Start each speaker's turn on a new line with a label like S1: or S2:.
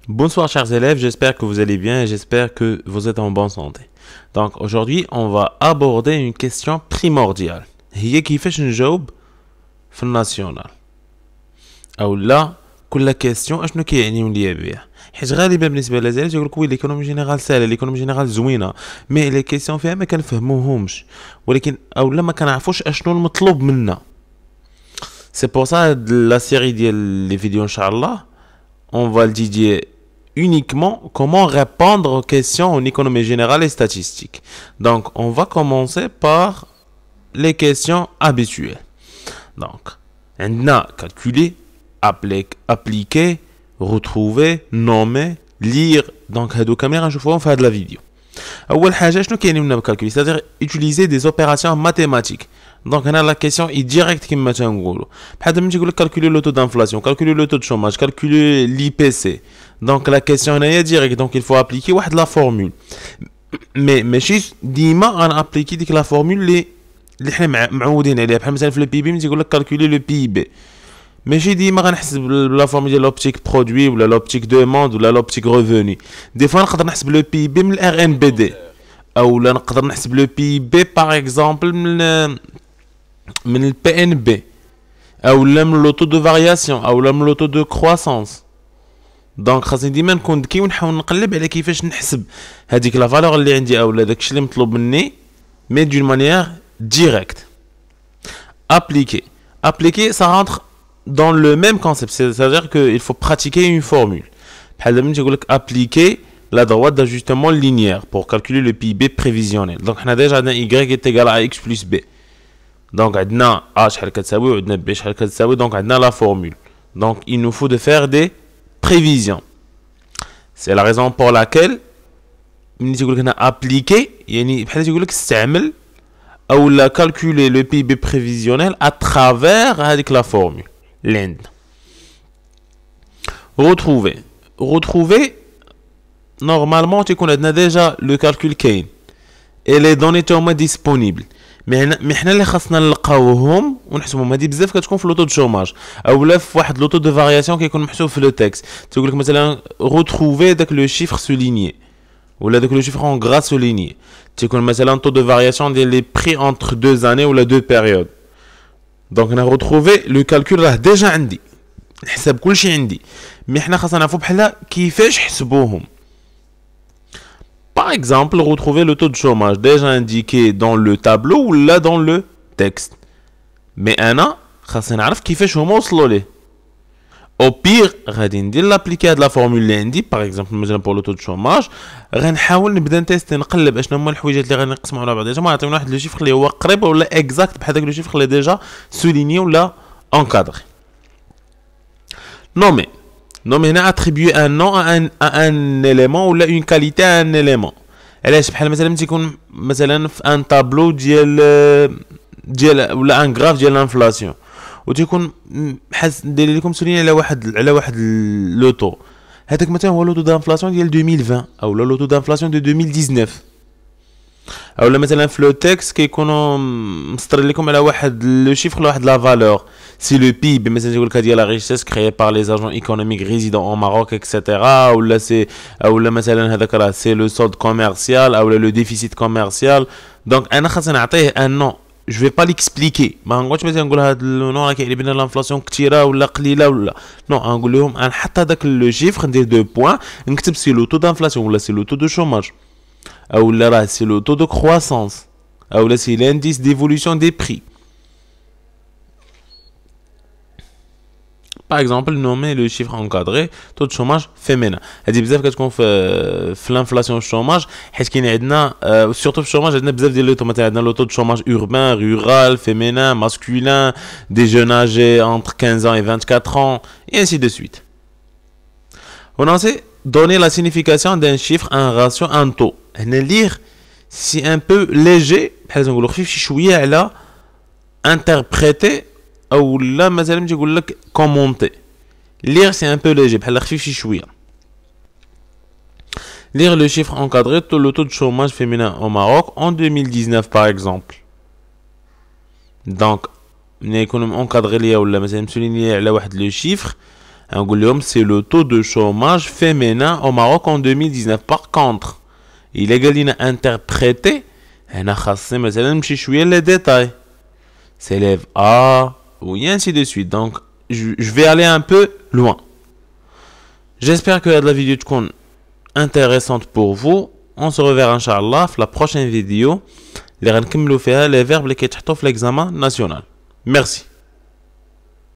S1: Bonsoir chers élèves, j'espère que vous allez bien et j'espère que vous êtes en bonne santé. Donc aujourd'hui, on va aborder une question primordiale. هي كيفاش نجاوب في الناسيونال او لا كل كيستيون اشنو كيعنيو ليا بها. حيت غالبا بالنسبه للازال يقول لك وي ليكونومي جينيرال سهله، ليكونومي جينيرال زوينه، مي لي كيستيون فيها ما كنفهموهمش، ولكن او لا ما كنعرفوش اشنو المطلوب منا. سي بور سا لا سيري ديال لي فيديو ان شاء الله on va le dédier uniquement comment répondre aux questions en économie générale et statistique. Donc, on va commencer par les questions habituelles. Donc, on a calculé, appliquer, retrouver, nommer, lire. Donc, هادو كاملين غنشوفوهم في هاد la vidéo. أول حاجة شنو كاينين منا بالكالكولي؟ c'est-à-dire utiliser des opérations mathématiques. Donc هنا la question est directe كما تنقولوا. بحال ملي تيقول لك calculer le taux d'inflation, calculer le taux de chômage, calculer l'IPC. Donc la question هنايا direct, donc il faut appliquer واحد la formule. Mais ماشي ديما غنابليكي ديك la formule اللي حنا معودين عليها. بحال مثلا في البي بي ملي تيقول لك calculer le PIB. ماشي ديما غنحسب لا فورمول ديال لوبتيك برودوي ولا لوبتيك دوموند ولا لوبتيك ريفوني. دي فوا نقدر نحسب لو بي بي من الار ان بي دي، او لا نقدر نحسب لو بي بي باغ اكزومبل من البي ان بي، او لا من لو تو دو فارياسيون، او لا من لو تو دو كرواسونس. دونك خاصني ديما نكون ذكي ونحاول نقلب على كيفاش نحسب هذيك لا فالور اللي عندي او لا داكشي اللي مطلوب مني، مي دون مانيير ديريكت. appliquer ça rentre dans le même concept, c'est-à-dire qu'il faut pratiquer une formule. Par exemple, je vais appliquer la droite d'ajustement linéaire pour calculer le PIB prévisionnel. Donc, on a déjà y est égal à x plus b. Donc, on a a شحال كتساوي وعندنا b شحال كتساوي. Donc, on a la formule. Donc, il nous faut de faire des prévisions. C'est la raison pour laquelle ملي تيقول لك هنا appliquer يعني بحال تيقول لك استعمل او لا calculer le PIB prévisionnel à travers هذيك la formule. L'Inde. Retrouver, normalement, tu connais déjà le calcul Kane. Et les données sont disponibles. Mais حنا اللي خاصنا نلقاوهم ونحسبهم. هذه بزاف كتكون في لوطو دو شوماج اولا في واحد لوطو دو فارياسيون كيكون محسوب في لو تكست. تقول لك مثلا retrouver داك لو شيفر سولينيي ولا داك لو شيفر en gras souligné. تيكون مثلا taux de variation ديال لي prix entre 2 années ou la 2 périodes. دونك انا retrouver لو كالكول راه ديجا عندي، نحسب كلشي عندي، مي حنا خاصنا نعرفو بحال كيفاش حسبوهم. Par exemple, retrouver le taux de chômage déjà indiqué dans le tableau ou là dans le texte. Mais أنا خاصني نعرف كيفاش هما وصلوا ليه. Au pire, غادي ندير لابليكي هاد لا فورمول اللي عندي، باغ اكزومبل مثلا بور لو تو دو شوماج، غنحاول نبدا نتيستي نقلب اشنو هما الحويجات اللي غادي نقسموا على بعضياتهم ويعطيونا واحد لو شيفر اللي هو قريب ولا اكزاكت بحال داك لو شيفر اللي ديجا سوليني ولا انكادري. نومي هنا اتريبيو ان نون ان اليمون ولا اون كاليتي ان اليمون. علاش؟ بحال مثلا تيكون مثلا في ان تابلو ديال ولا ان غراف ديال الانفلاسيون وتيكون حاس ندير لكم سوليني على واحد لو طو. هذاك مثلا هو لو طو دانفلاسيون ديال 2020 او لو طو دانفلاسيون دو 2019. او مثلا في لو تكست كيكونوا مسطرين لكم على واحد لو شيفر لواحد لا فالور. سي لو بي مثلا تقول لك هذه لا ريشيس كريي بار لي اجون ايكونوميك ريزيدون اون ماروك اكسيتيرا، ولا سي او مثلا هذاك راه سي لو سولد كوميرسيال او لو ديفيسيت كوميرسيال. دونك انا خاصني نعطيه ان نو. جو في با ليكسبليكي، ما غنقولش مثلا نقول هذا النوع راه كيعني بنا لانفلاسيون كثيره ولا قليله ولا نو. غنقول لهم انا نحط هذاك لو شيفر ندير دو بوين نكتب سي لو تو دانفلاسيون ولا سي لو تو دو شوماج او لا راه سي لو تو دو كرواسونس او لا سي لانديس ديفولوسيون دي بري. Par exemple, nommer le chiffre encadré taux de chômage féminin. هذه بزاف كتكون في l'inflation chômage حيت كاين عندنا surtout في chômage عندنا بزاف ديال لو طو. مثلا عندنا لو طو de chômage urbain, rural, féminin, masculin, des jeunes âgés entre 15 ans et 24 ans et ainsi de suite. On a aussi donné la signification d'un chiffre, un ratio, un taux. هنا lire c'est un peu léger بحال نقولوا خفيف شي شويه على interpréter او لا مثلا تيقول لك كومونتي. لير سي ان بو ليجي بحال خفيف شي شويه. لير لو شيفر انكادري لو تو دو شوماج féminin au Maroc en 2019 par exemple. دونك ملي يكون انكادري ليا ولا مثلا مسولين ليا على واحد لو شيفر c'est le taux de chômage féminin au Maroc en 2019. Par contre, il est interprété, les détails. S'élève A, ou ainsi de suite. Donc, je vais aller un peu loin. J'espère que la vidéo est intéressante pour vous. On se reverra, Inch'Allah, dans la prochaine vidéo. Les verbes qui sont l'examen national. Merci.